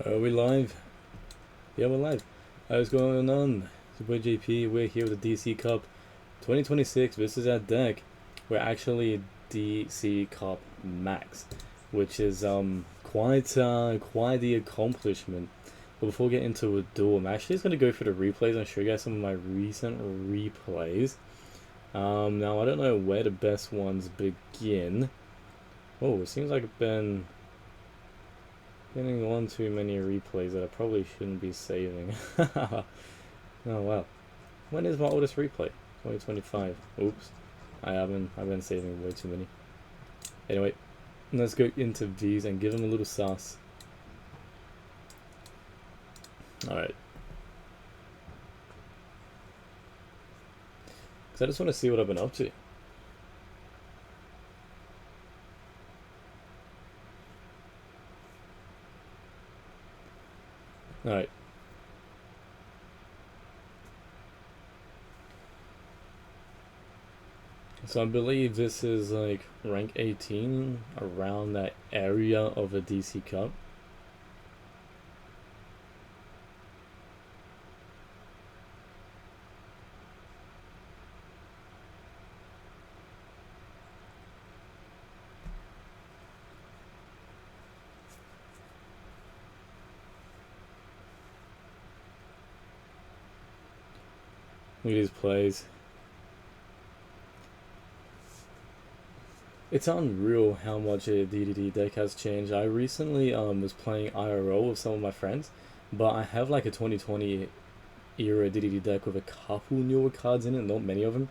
Are we live? Yeah, we're live. What's going on? It's your boy JP. We're here with the DC Cup 2026. This is our deck. We're actually DC Cup Max, which is quite the accomplishment. But before we get into a duel, I'm actually just gonna go through the replays and show you guys some of my recent replays. Now I don't know where the best ones begin. Oh, it seems like I've been getting one too many replays that I probably shouldn't be saving. Oh wow. When is my oldest replay? 2025. Oops. I've been saving way too many. Anyway, let's go into these and give them a little sauce. Alright. Because I just want to see what I've been up to. Alright. So I believe this is like rank 18, around that area of a DC Cup. Look at these plays. It's unreal how much a DDD deck has changed. I recently was playing IRL with some of my friends, but I have like a 2020 era DDD deck with a couple newer cards in it, not many of them.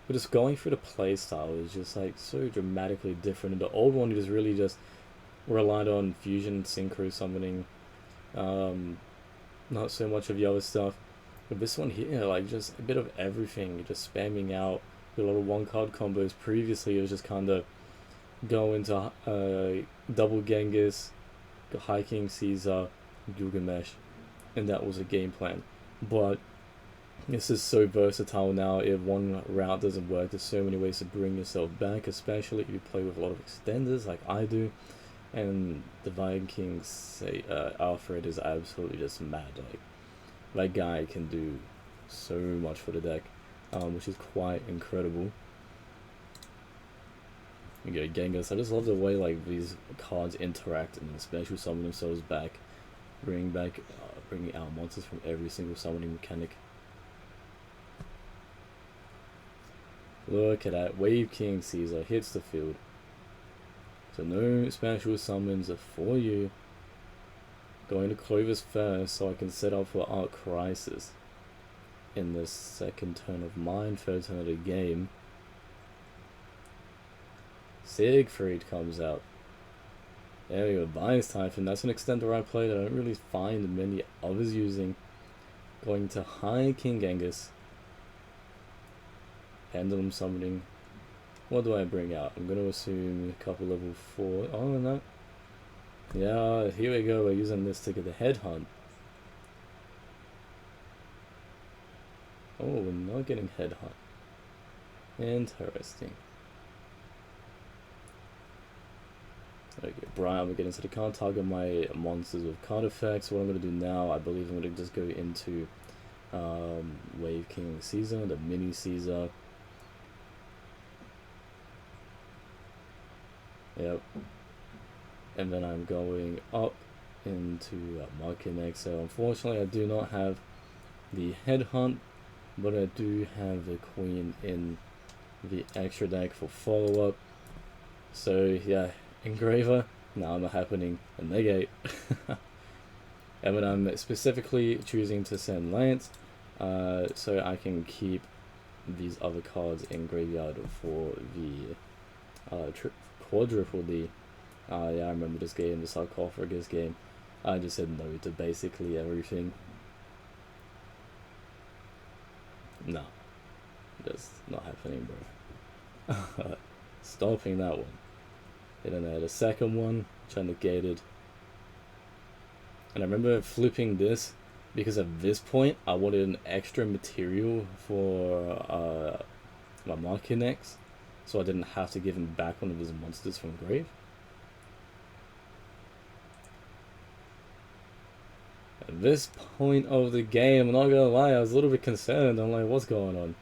But just going through the play style is just like so dramatically different. And the old one just really just relied on fusion, synchro summoning, not so much of the other stuff. But this one here, like just a bit of everything, you're just spamming out a lot of one card combos. Previously, it was just kind of go into double Genghis, High King Caesar, Gilgamesh, and that was a game plan. But this is so versatile now. If one route doesn't work, there's so many ways to bring yourself back, especially if you play with a lot of extenders like I do. And the Vikings say Alfred is absolutely just mad. Like that guy can do so much for the deck, which is quite incredible. You get Genghis. I just love the way like these cards interact and special summon themselves back, bringing out monsters from every single summoning mechanic. Look at that. Wave King Caesar hits the field. So no special summons for you. Going to Clovis first so I can set up for Arc Crisis in the second turn of mine, third turn of the game. Siegfried comes out. There we go, Bias Typhon. That's an extender I play that I don't really find many others using. Going to High King Genghis. Pendulum summoning. What do I bring out? I'm going to assume a couple level 4. Oh no. Yeah, here we go. We're using this to get the headhunt. Oh, we're not getting headhunt. Interesting. Okay, Brian, we're getting, so they can't target my monsters with card effects. What I'm going to do now, I believe I'm going to just go into Wave King Caesar, the mini Caesar. Yep. And then I'm going up into Markinex. So unfortunately I do not have the headhunt, but I do have the queen in the extra deck for follow-up. So yeah, Engraver, now not happening, and negate. And then I'm specifically choosing to send Lance, so I can keep these other cards in graveyard for the quadruple D. Yeah, I remember this game, the sarcophagus game. I just said no to basically everything. No, that's not happening, bro. Stopping that one. And then the second one, which I negated. And I remember flipping this because at this point I wanted an extra material for my Markinex, so I didn't have to give him back one of his monsters from grave. At this point of the game, I'm not gonna lie, I was a little bit concerned. I'm like, what's going on?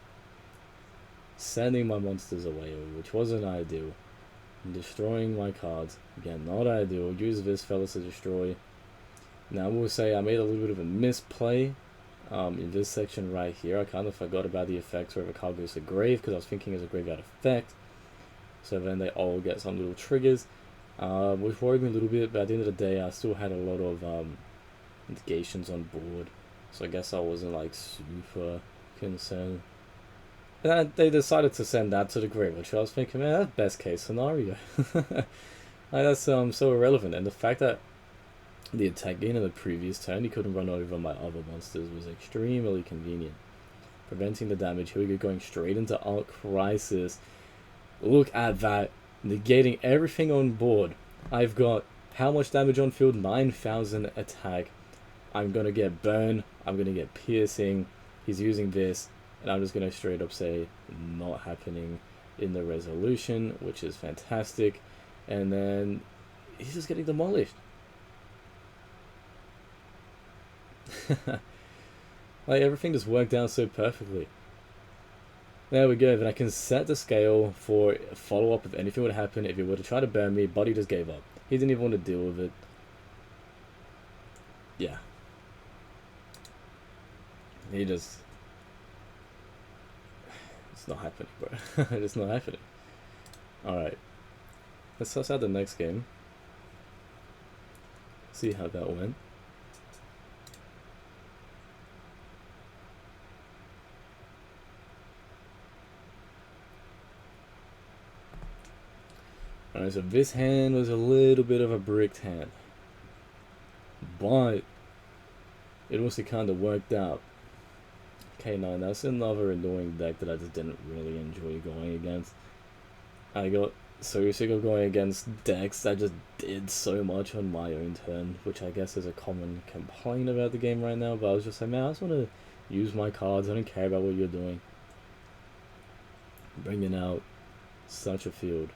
Sending my monsters away, which wasn't ideal. Destroying my cards. Again, not ideal. Use this fella to destroy. Now, I will say I made a little bit of a misplay in this section right here. I kind of forgot about the effects where if a card goes to grave, because I was thinking it's a graveyard effect. So then they all get some little triggers, which worried me a little bit, but at the end of the day, I still had a lot of negations on board. So I guess I wasn't like super concerned. And they decided to send that to the grave, which I was thinking, man, that's best case scenario. Like, that's so irrelevant. And the fact that the attack gain in the previous turn, he couldn't run over my other monsters, was extremely convenient. Preventing the damage. Here we go, going straight into Arc Crisis. Look at that. Negating everything on board. I've got how much damage on field? 9,000 attack. I'm going to get burn. I'm going to get piercing. He's using this. And I'm just going to straight up say not happening in the resolution, which is fantastic. And then he's just getting demolished. Like, everything just worked out so perfectly. There we go. Then I can set the scale for follow-up if anything would happen. If he were to try to burn me, Buddy just gave up. He didn't even want to deal with it. Yeah. He just... It's not happening, bro. It's not happening. Alright. Let's suss out the next game. See how that went. Alright, so this hand was a little bit of a bricked hand. But it also kind of worked out. Okay, now that's another annoying deck that I just didn't really enjoy going against. I got so sick of going against decks that just did so much on my own turn, which I guess is a common complaint about the game right now, but I was just like, man, I just want to use my cards, I don't care about what you're doing. Bringing out such a field.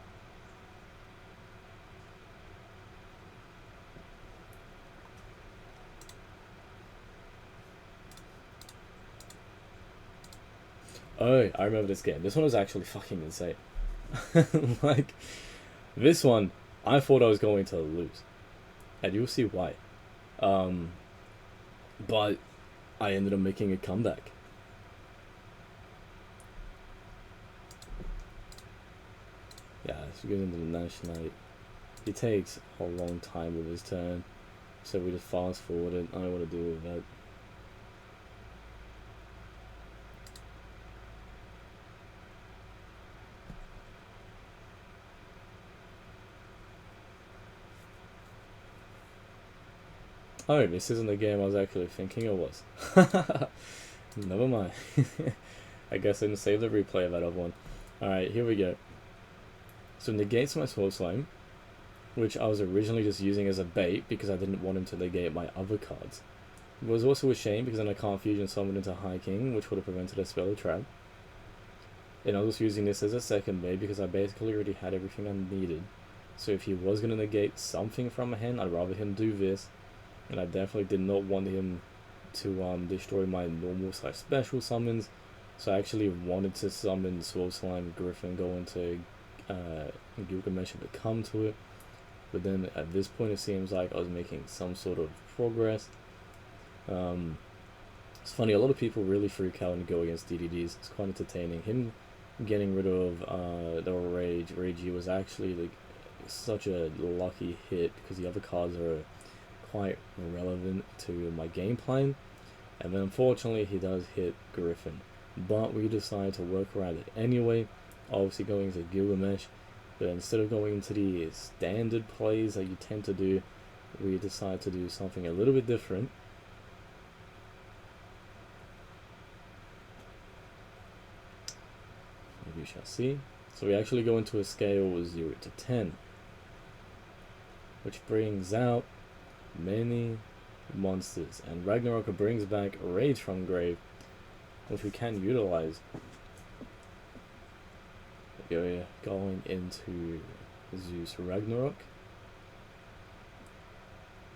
Oh, I remember this game. This one was actually fucking insane. Like, this one, I thought I was going to lose. And you'll see why. But I ended up making a comeback. Yeah, so we get into the Nash Knight. He takes a long time with his turn. So we just fast forward it. I don't want to deal with that. Oh, this isn't the game I was actually thinking it was. Never mind. I guess I didn't save the replay of that other one. Alright, here we go. So negates my Soul Slime, which I was originally just using as a bait because I didn't want him to negate my other cards. It was also a shame because then I can't fusion summon into High King, which would have prevented a spell trap. And I was using this as a second bait because I basically already had everything I needed. So if he was going to negate something from a hand, I'd rather him do this. And I definitely did not want him to destroy my normal / special summons. So I actually wanted to summon Soul Slime, Griffin, go into Gilgamesh and come to it. But then at this point it seems like I was making some sort of progress. It's funny, a lot of people really freak out and go against DDDs. It's quite entertaining. Him getting rid of the Rage was actually like such a lucky hit because the other cards are quite relevant to my game plan. And then unfortunately he does hit Griffin, but we decide to work around it anyway, obviously going to Gilgamesh. But instead of going into the standard plays that you tend to do, we decide to do something a little bit different. Maybe we shall see. So we actually go into a scale 0 to 10, which brings out many monsters, and Ragnarok brings back Rage from Grave, which we can utilize. We're going into Zeus Ragnarok,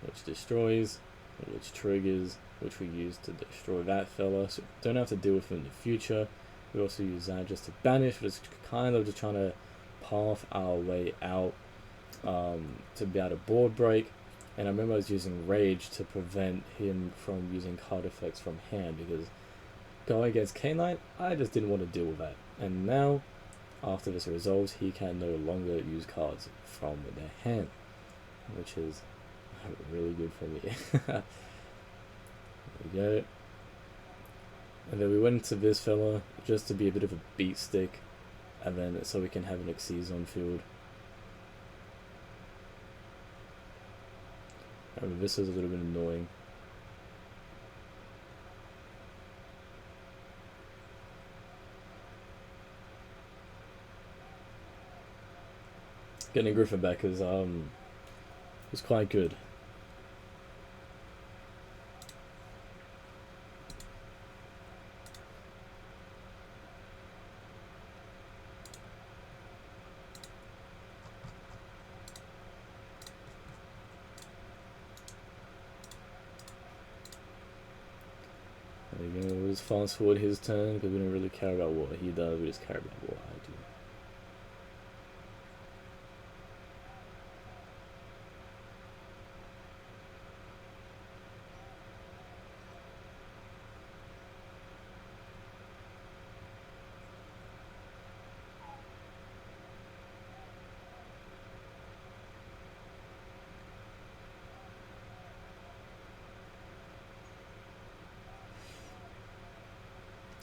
which destroys. which triggers, which we use to destroy that fella, so don't have to deal with him in the future. We also use that just to banish, but it's kind of just trying to path our way out to be able to board break. And I remember I was using Rage to prevent him from using card effects from hand, because going against K9, I just didn't want to deal with that. And now, after this resolves, he can no longer use cards from their hand, which is really good for me. There we go. And then we went into this fella just to be a bit of a beat stick, and then so we can have an Xyz on field. I mean, this is a little bit annoying. Getting Griffin back is was quite good. There we go. We'll just fast forward his turn because we don't really care about what he does. We just care about what I do.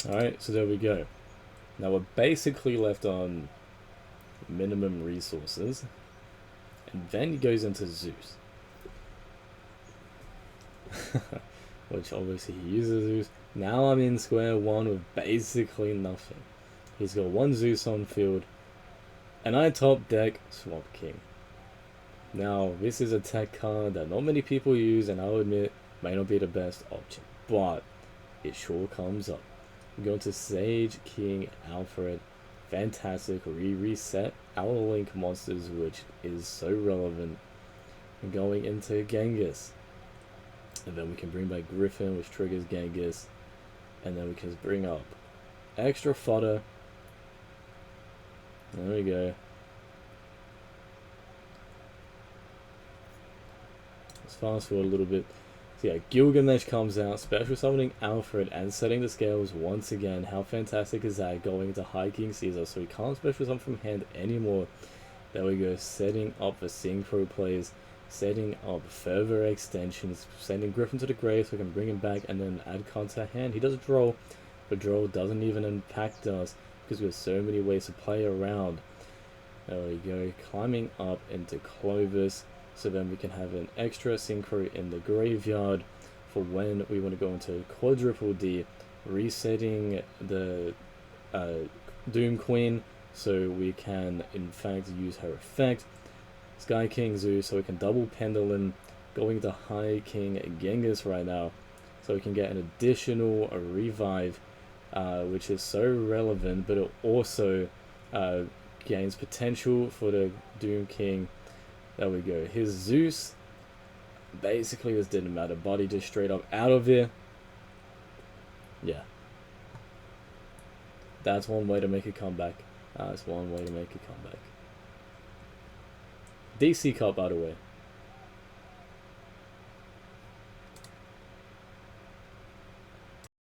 Alright, so there we go. Now we're basically left on minimum resources, and then he goes into Zeus. Which obviously he uses Zeus. Now I'm in square one with basically nothing. He's got one Zeus on field, and I top deck Swamp King. Now this is a tech card that not many people use, and I'll admit may not be the best option, but it sure comes up. We go into Sage King Alfred. Fantastic. Reset our link monsters, which is so relevant. And going into Genghis. And then we can bring back Griffin, which triggers Genghis. And then we can bring up extra fodder. There we go. Let's fast forward a little bit. So yeah, Gilgamesh comes out, special summoning Alfred and setting the scales once again. How fantastic is that? Going into High King Caesar, so we can't special summon from hand anymore. There we go, setting up the synchro plays, setting up further extensions, sending Griffin to the grave so we can bring him back and then add cards to hand. He does draw, but draw doesn't even impact us because we have so many ways to play around. There we go, climbing up into Clovis. So then we can have an extra synchro in the graveyard for when we want to go into quadruple D, resetting the Doom Queen so we can in fact use her effect. Sky King Zeus so we can double Pendulum, going to High King Genghis right now so we can get an additional revive, which is so relevant, but it also gains potential for the Doom King. There we go. His Zeus, basically this didn't matter. Body just straight up out of here. Yeah. That's one way to make a comeback. That's one way to make a comeback. DC Cup, by the way.